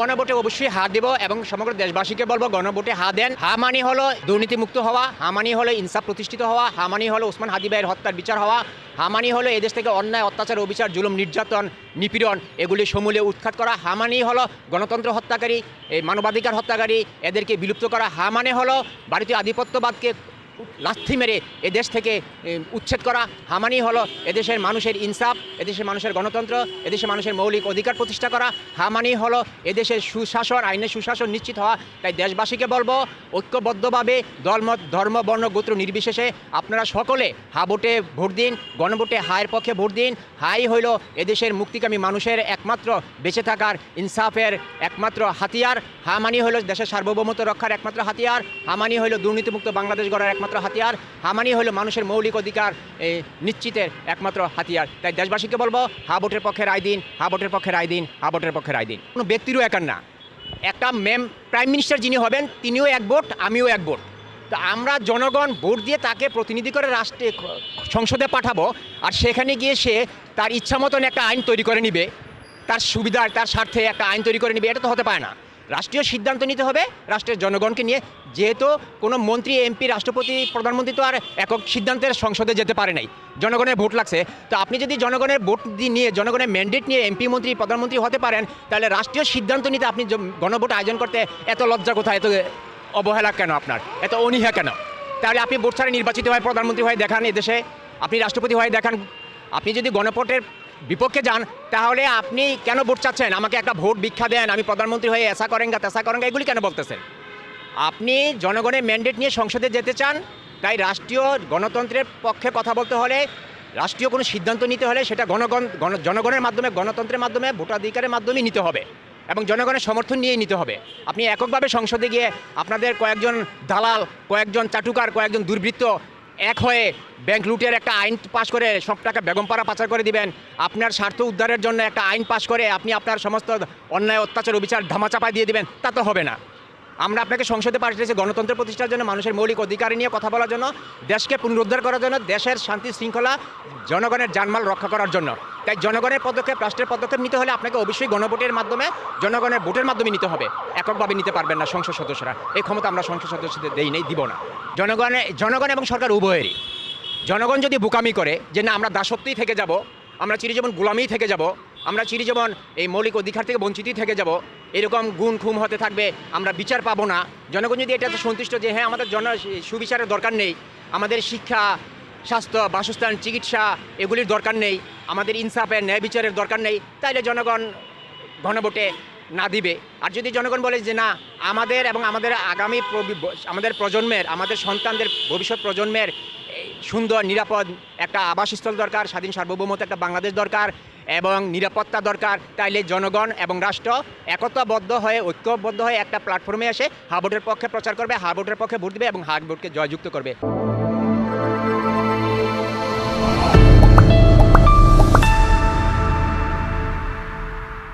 গণভোটে অবশ্যই হা দেব এবং সমগ্র দেশবাসীকে বলবো গণভোটে হা দেন। হা মানে হলো দুর্নীতিমুক্ত হওয়া, হা মানে হলো ইনসাফ প্রতিষ্ঠিত হওয়া, হা মানে হলো ওসমান হাদি ভাইয়ের হত্যার বিচার হওয়া, হা মানে হলো এদেশ থেকে অন্যায় অত্যাচার অবিচার জুলুম নির্যাতন নিপীড়ন এগুলি সমূলে উৎখাত করা। হা মানে হলো গণতন্ত্র হত্যাকারী, এই মানবাধিকার হত্যাকারী এদেরকে বিলুপ্ত করা। হা মানে হলো ভারতীয় আধিপত্যবাদকে লাথি মেরে এদেশ থেকে উচ্ছেদ করা। হামানি হলো এদেশের মানুষের ইনসাফ, এদেশের মানুষের গণতন্ত্র, এদেশের মানুষের মৌলিক অধিকার প্রতিষ্ঠা করা। হামানি হলো এদেশের সুশাসন, আইনের সুশাসন নিশ্চিত হওয়া। তাই দেশবাসীকে বলবো ঐক্যবদ্ধভাবে দলমত ধর্ম বর্ণ গোত্র নির্বিশেষে আপনারা সকলে হা ভোটে ভোট দিন, গণভোটে হায়ের পক্ষে ভোট দিন। হাই হইল এদেশের মুক্তিকামী মানুষের একমাত্র বেঁচে থাকার ইনসাফের একমাত্র হাতিয়ার। হামানি হইল দেশের সার্বভৌমত্ব রক্ষার একমাত্র হাতিয়ার। হামানি হইল দুর্নীতিমুক্ত বাংলাদেশ গড়ার একমাত্র হাতিয়ার। হামানি হইল মানুষের মৌলিক অধিকার নিশ্চিতের একমাত্র হাতিয়ার। তাই দেশবাসীকে বলবো হা ভোটের পক্ষে রায় দিন, হা ভোটের পক্ষে রায় দিন, হা ভোটের পক্ষে রায় দিন। কোনো ব্যক্তিরও একার না, একটা প্রাইম মিনিস্টার যিনি হবেন তিনিও এক ভোট, আমিও এক ভোট। তো আমরা জনগণ ভোট দিয়ে তাকে প্রতিনিধি করে রাষ্ট্রে সংসদে পাঠাবো, আর সেখানে গিয়ে সে তার ইচ্ছা মতন একটা আইন তৈরি করে নিবে, তার সুবিধার তার স্বার্থে একটা আইন তৈরি করে নিবে, এটা তো হতে পারে না। রাষ্ট্রীয় সিদ্ধান্ত নিতে হবে রাষ্ট্রের জনগণকে নিয়ে। যেহেতু কোনো মন্ত্রী এমপি রাষ্ট্রপতি প্রধানমন্ত্রী তো আর একক সিদ্ধান্তের সংসদে যেতে পারে নাই, জনগণের ভোট লাগছে। তো আপনি যদি জনগণের ভোট নিয়ে জনগণের ম্যান্ডেট নিয়ে এমপি মন্ত্রী প্রধানমন্ত্রী হতে পারেন, তাহলে রাষ্ট্রীয় সিদ্ধান্ত নিতে আপনি গণভোট আয়োজন করতে এত লজ্জা কোথায়, এত অবহেলা কেন, আপনার এত অনীহা কেন? তাহলে আপনি ভোট ছাড়া নির্বাচিত হয়ে প্রধানমন্ত্রী হয়ে দেখান এদেশে, আপনি রাষ্ট্রপতি হয়ে দেখান। আপনি যদি গণভোটের বিপক্ষে যান তাহলে আপনি কেন ভোট চাচ্ছেন? আমাকে একটা ভোট ভিক্ষা দেন, আমি প্রধানমন্ত্রী হয়ে এসা করেঙ্গা তেসা করেঙ্গা এগুলি কেন বলতেছেন? আপনি জনগণের ম্যান্ডেট নিয়ে সংসদে যেতে চান, তাই রাষ্ট্রীয় গণতন্ত্রের পক্ষে কথা বলতে হলে, রাষ্ট্রীয় কোনো সিদ্ধান্ত নিতে হলে সেটা জনগণের মাধ্যমে, গণতন্ত্রের মাধ্যমে, ভোটাধিকারের মাধ্যমেই নিতে হবে এবং জনগণের সমর্থন নিয়েই নিতে হবে। আপনি এককভাবে সংসদে গিয়ে আপনাদের কয়েকজন দালাল, কয়েকজন চাটুকার, কয়েকজন দুর্বৃত্ত এক হয়ে ব্যাংক লুটের একটা আইন পাশ করে সব টাকা বেগমপাড়া পাচার করে দিবেন, আপনার স্বার্থ উদ্ধারের জন্য একটা আইন পাশ করে আপনি আপনার সমস্ত অন্যায় অত্যাচার অবিচার ধামাচাপায় দিয়ে দিবেন, তা তো হবে না। আমরা আপনাকে সংসদে পাঠিয়েছি গণতন্ত্র প্রতিষ্ঠার জন্য, মানুষের মৌলিক অধিকার নিয়ে কথা বলার জন্য, দেশকে পুনরুদ্ধার করার জন্য, দেশের শান্তি শৃঙ্খলা, জনগণের জানমাল রক্ষা করার জন্য। তাই জনগণের পদক্ষেপ, রাষ্ট্রের পদক্ষেপ নিতে হলে আপনাকে অবশ্যই গণভোটের মাধ্যমে, জনগণের ভোটের মাধ্যমে নিতে হবে। এককভাবে নিতে পারবেন না সংসদ সদস্যরা, এই ক্ষমতা আমরা সংসদ সদস্যদের দেই নেই, দিব না। জনগণ এবং সরকার উভয়েরই। জনগণ যদি বোকামি করে যে না আমরা দাসত্বই থেকে যাব, আমরা চিরজীবন গোলামিই থেকে যাব, আমরা চিরজীবন এই মৌলিক অধিকার থেকে বঞ্চিতই থেকে যাব, এরকম গুণ খুম হতে থাকবে, আমরা বিচার পাবো না। জনগণ যদি এটাতে সন্তুষ্ট যে হ্যাঁ আমাদের সুবিচারের দরকার নেই, আমাদের শিক্ষা, স্বাস্থ্য, বাসস্থান, চিকিৎসা এগুলির দরকার নেই, আমাদের ইনসাফের ন্যায় বিচারের দরকার নেই, তাইলে জনগণ গণভোটে না দিবে। আর যদি জনগণ বলে যে না আমাদের এবং আমাদের আগামী আমাদের প্রজন্মের, আমাদের সন্তানদের ভবিষ্যৎ প্রজন্মের সুন্দর নিরাপদ একটা আবাসস্থল দরকার, স্বাধীন সার্বভৌমত্ব একটা বাংলাদেশ দরকার এবং নিরাপত্তা দরকার, তাইলে জনগণ এবং রাষ্ট্র একতাবদ্ধ হয়ে, ঐক্যবদ্ধ হয়ে একটা প্ল্যাটফর্মে এসে হা ভোটের পক্ষে প্রচার করবে, হা ভোটের পক্ষে ভোট দেবে এবং হা ভোটকে জয়যুক্ত করবে।